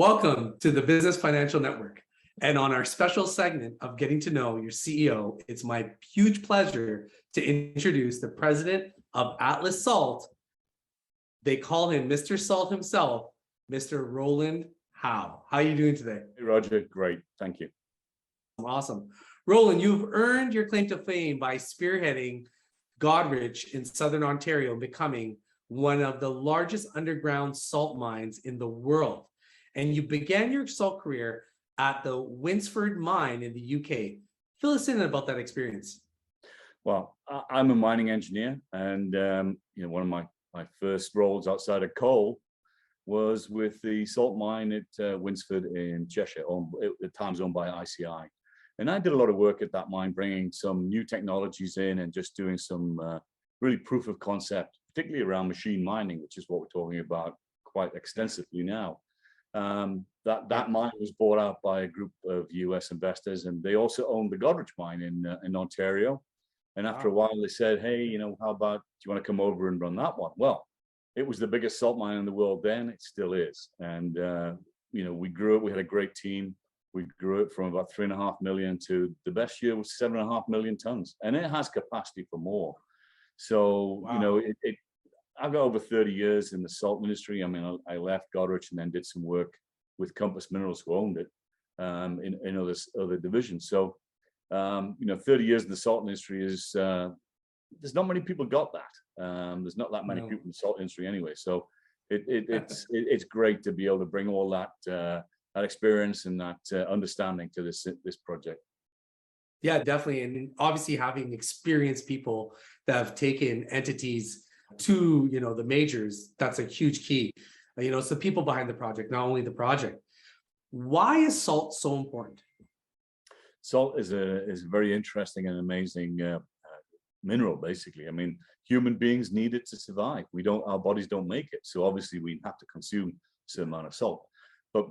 Welcome to the Business Financial Network. And on our special segment of Getting to Know Your CEO, it's my huge pleasure to introduce the president of Atlas Salt. They call him Mr. Salt himself, Mr. Roland Howe. How are you doing today? Hey, Roger, great, thank you. Awesome. Roland, you've earned your claim to fame by spearheading Goderich in Southern Ontario, becoming one of the largest underground salt mines in the world. And you began your salt career at the Winsford mine in the UK. Fill us in about that experience. Well, I'm a mining engineer, and one of my first roles outside of coal was with the salt mine at Winsford in Cheshire, at the times owned by ICI. And I did a lot of work at that mine, bringing some new technologies in and just doing some really proof of concept, particularly around machine mining, which is what we're talking about quite extensively now. That mine was bought out by a group of US investors, and they also owned the Goderich mine in Ontario. And after a while, they said, "Hey, how about, do you want to come over and run that one?" Well, it was the biggest salt mine in the world then. It still is. And we grew it. We had a great team. We grew it from about 3.5 million to the best year was 7.5 million tons, and it has capacity for more. So wow. I've got over 30 years in the salt industry. I mean, I left Goderich and then did some work with Compass Minerals, who owned it, in other divisions. So, 30 years in the salt industry is, there's not many people got that. There's not that many people in the salt industry anyway. So it's great to be able to bring all that experience and that understanding to this project. Yeah, definitely. And obviously having experienced people that have taken entities to the majors, that's a huge key. It's the people behind the project, not only the project. Why is salt so important? Salt is a very interesting and amazing mineral, basically. I mean, human beings need it to survive. Our bodies don't make it, so obviously we have to consume a certain amount of salt. But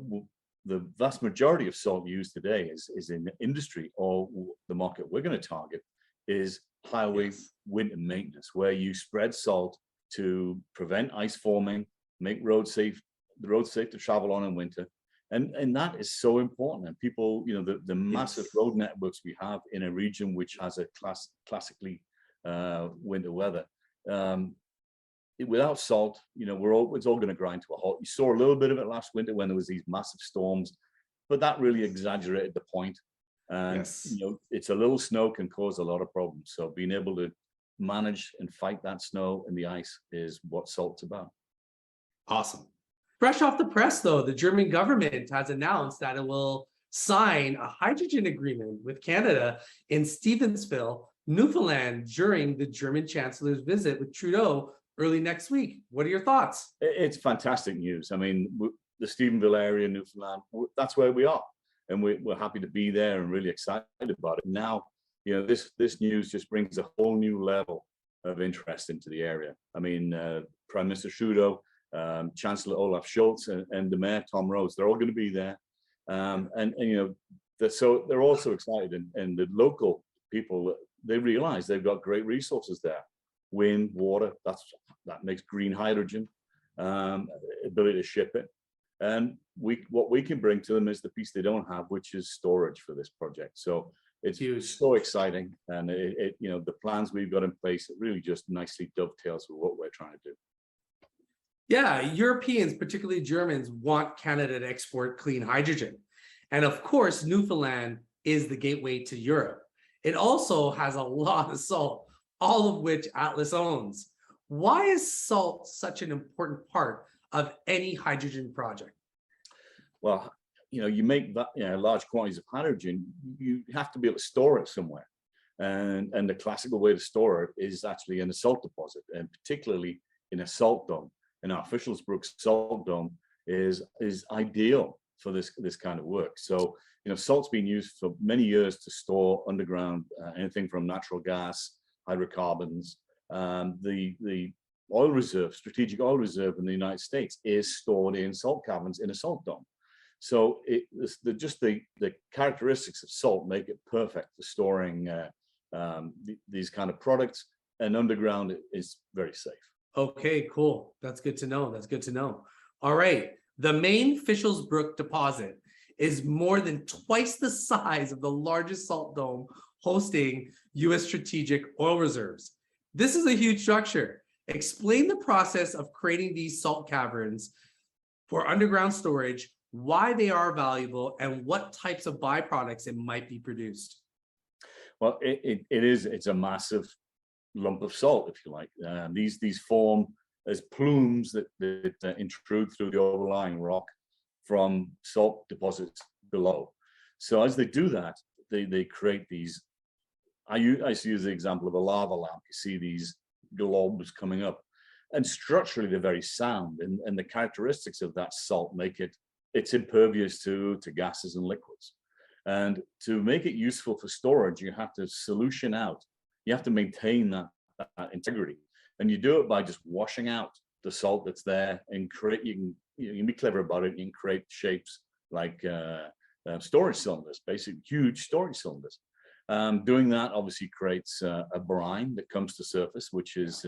the vast majority of salt used today is in industry, or the market we're going to target is highway winter maintenance, where you spread salt to prevent ice forming, make the road safe to travel on in winter. And that is so important. And people, the massive road networks we have in a region which has a classically winter weather. Without salt, it's all going to grind to a halt. You saw a little bit of it last winter when there was these massive storms, but that really exaggerated the point. And it's a little snow can cause a lot of problems. So being able to manage and fight that snow and the ice is what salt's about. Awesome. Fresh off the press, though, the German government has announced that it will sign a hydrogen agreement with Canada in Stevensville, Newfoundland, during the German Chancellor's visit with Trudeau early next week. What are your thoughts? It's fantastic news. I mean, the Stevensville area, Newfoundland, that's where we are. And we're happy to be there and really excited about it. Now, this news just brings a whole new level of interest into the area. I mean, Prime Minister Trudeau, Chancellor Olaf Scholz, and the Mayor Tom Rose, they're all going to be there. They're also excited, and the local people, they realize they've got great resources there: wind, water. That makes green hydrogen, ability to ship it. And what we can bring to them is the piece they don't have, which is storage for this project. So it's so exciting, and the plans we've got in place, it really just nicely dovetails with what we're trying to do. Yeah, Europeans, particularly Germans, want Canada to export clean hydrogen. And of course, Newfoundland is the gateway to Europe. It also has a lot of salt, all of which Atlas owns. Why is salt such an important part of any hydrogen project? Well, you make that, large quantities of hydrogen, you have to be able to store it somewhere. And the classical way to store it is actually in a salt deposit, and particularly in a salt dome. And our Fischelsbruck salt dome is ideal for this kind of work. So, salt's been used for many years to store underground anything from natural gas, hydrocarbons. The oil reserve, strategic oil reserve in the United States, is stored in salt caverns in a salt dome. So the characteristics of salt make it perfect for storing these kind of products, and underground is very safe. Okay, cool. That's good to know. That's good to know. All right. The main Fischelsbrook deposit is more than twice the size of the largest salt dome hosting U.S. strategic oil reserves. This is a huge structure. Explain the process of creating these salt caverns for underground storage, why they are valuable, and what types of byproducts it might be produced. Well, it's a massive lump of salt, if you like. These form as plumes that intrude through the overlying rock from salt deposits below. So as they do that, they create these. I use the example of a lava lamp. You see these globes coming up, and structurally they're very sound, and the characteristics of that salt make it's impervious to gases and liquids. And to make it useful for storage, you have to solution out. You have to maintain that integrity, and you do it by just washing out the salt that's there and create. You can be clever about it. You can create shapes like storage cylinders, basically huge storage cylinders. Doing that obviously creates a brine that comes to surface, which is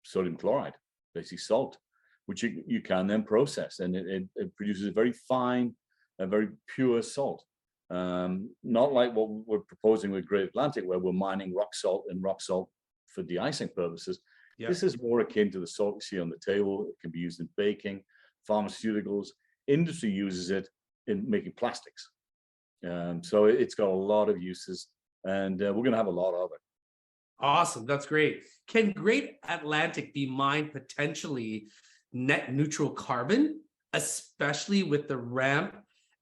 sodium chloride, basically salt, which you can then process, and it produces a very fine, a very pure salt. Not like what we're proposing with Great Atlantic, where we're mining rock salt and rock salt for de-icing purposes. Yep. This is more akin to the salt you see on the table. It can be used in baking, pharmaceuticals. Industry uses it in making plastics. So it's got a lot of uses, and we're going to have a lot of it. Awesome. That's great. Can Great Atlantic be mined potentially net neutral carbon, especially with the ramp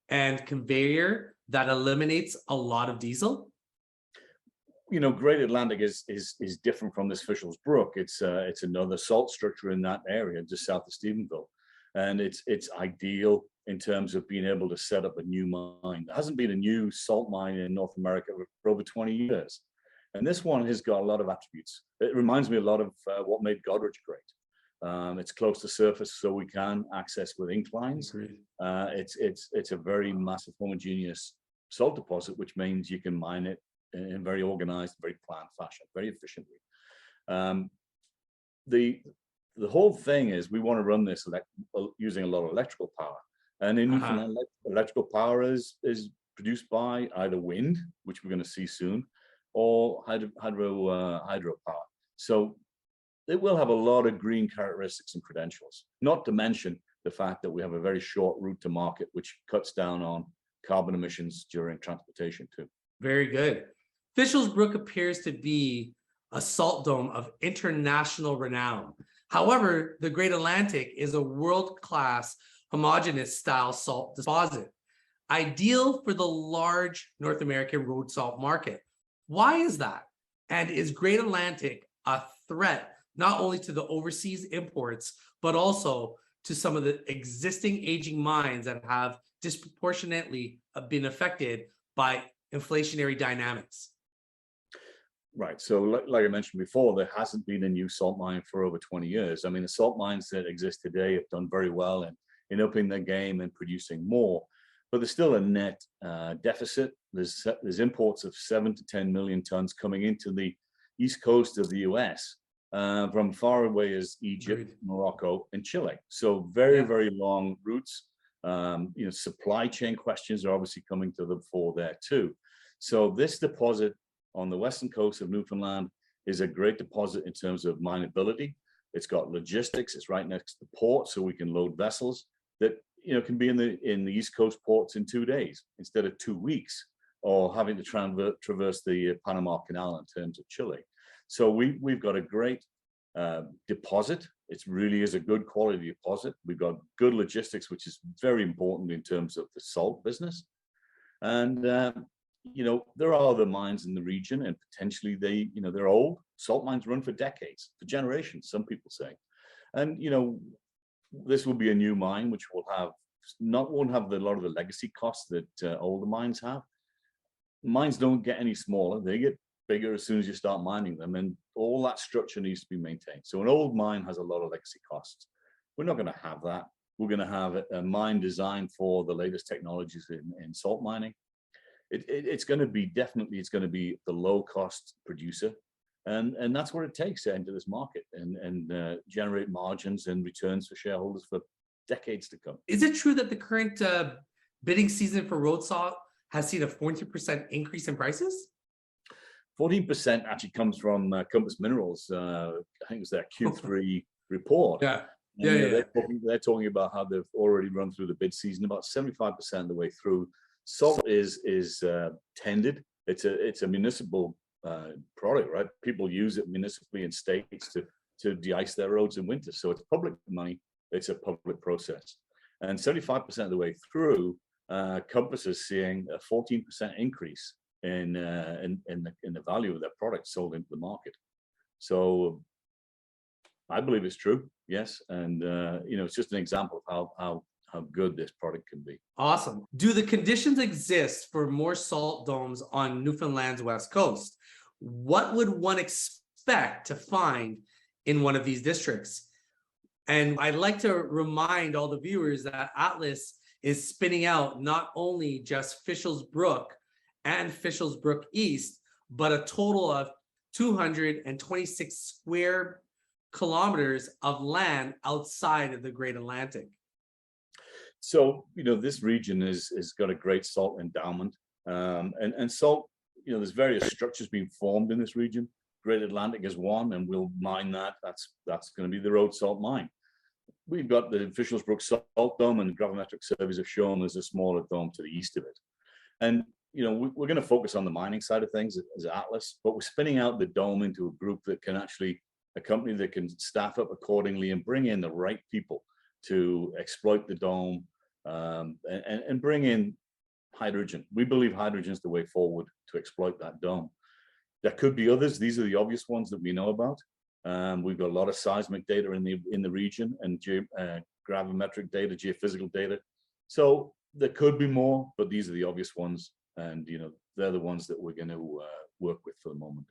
and conveyor that eliminates a lot of diesel? You know, Great Atlantic is different from this Fischelsbrook. It's another salt structure in that area just south of Stephenville, and it's ideal in terms of being able to set up a new mine. There hasn't been a new salt mine in North America for over 20 years. And this one has got a lot of attributes. It reminds me a lot of what made Goderich great. It's close to surface, so we can access with inclines. It's a very massive homogeneous salt deposit, which means you can mine it in a very organized, very planned fashion, very efficiently. The whole thing is we want to run this using a lot of electrical power. And in Newfoundland, electrical power is produced by either wind, which we're going to see soon, or hydro power. So it will have a lot of green characteristics and credentials, not to mention the fact that we have a very short route to market, which cuts down on carbon emissions during transportation too. Very good. Fischelsbrook appears to be a salt dome of international renown. However, the Great Atlantic is a world-class homogeneous style salt deposit, ideal for the large North American road salt market. Why is that? And is Great Atlantic a threat not only to the overseas imports, but also to some of the existing aging mines that have disproportionately been affected by inflationary dynamics? Right. So like I mentioned before, there hasn't been a new salt mine for over 20 years. I mean, the salt mines that exist today have done very well in upping their game and producing more, but there's still a net deficit. There's imports of 7 to 10 million tons coming into the east coast of the US from far away as Egypt, Morocco, and Chile. So very long routes. Supply chain questions are obviously coming to the fore there too. So this deposit on the western coast of Newfoundland is a great deposit in terms of mineability. It's got logistics. It's right next to the port, so we can load vessels that can be in the East Coast ports in 2 days instead of 2 weeks, or having to traverse the Panama Canal in terms of Chile. So we've got a great deposit. It really is a good quality deposit. We've got good logistics, which is very important in terms of the salt business. And there are other mines in the region, and potentially they're old. Salt mines run for decades, for generations, some people say. And this will be a new mine which will won't have a lot of the legacy costs that older mines have. Mines don't get any smaller; they get bigger as soon as you start mining them, and all that structure needs to be maintained. So an old mine has a lot of legacy costs. We're not going to have that. We're going to have a mine designed for the latest technologies in salt mining. It's going to be the low cost producer, and that's what it takes to enter this market and generate margins and returns for shareholders for decades to come. Is it true that the current bidding season for road salt has seen a 40% increase in prices? 14% actually comes from Compass Minerals. I think it was their Q3 report. Yeah. And, they're talking about how they've already run through the bid season about 75% of the way through. Salt is tended. It's a municipal product, right? People use it municipally in states to de-ice their roads in winter. So it's public money. It's a public process. And 75% of the way through, Compass is seeing a 14% increase in the value of their product sold into the market. So I believe it's true, yes, and it's just an example of how good this product can be. Awesome. Do the conditions exist for more salt domes on Newfoundland's west coast? What would one expect to find in one of these districts? And I'd like to remind all the viewers that Atlas is spinning out not only just Fishells Brook and Fishells Brook East, but a total of 226 square kilometers of land outside of the Great Atlantic. So, this region is got a great salt endowment, and salt, there's various structures being formed in this region. Great Atlantic is one, and we'll mine that. That's going to be the road salt mine. We've got the Fishells Brook Salt Dome, and gravimetric surveys have shown there's a smaller dome to the east of it. And we're going to focus on the mining side of things as Atlas, but we're spinning out the dome into a group that can a company that can staff up accordingly and bring in the right people to exploit the dome, and bring in hydrogen. We believe hydrogen is the way forward to exploit that dome. There could be others. These are the obvious ones that we know about. We've got a lot of seismic data in the region, and gravimetric data, geophysical data. So there could be more, but these are the obvious ones, and they're the ones that we're going to work with for the moment.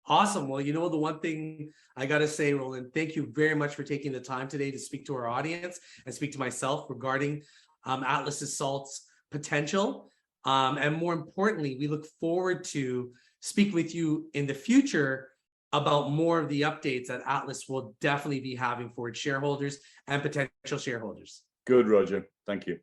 Awesome. Well, the one thing I got to say, Roland, thank you very much for taking the time today to speak to our audience and speak to myself regarding Atlas's salt's potential. And more importantly, we look forward to speak with you in the future about more of the updates that Atlas will definitely be having for its shareholders and potential shareholders. Good, Roger. Thank you.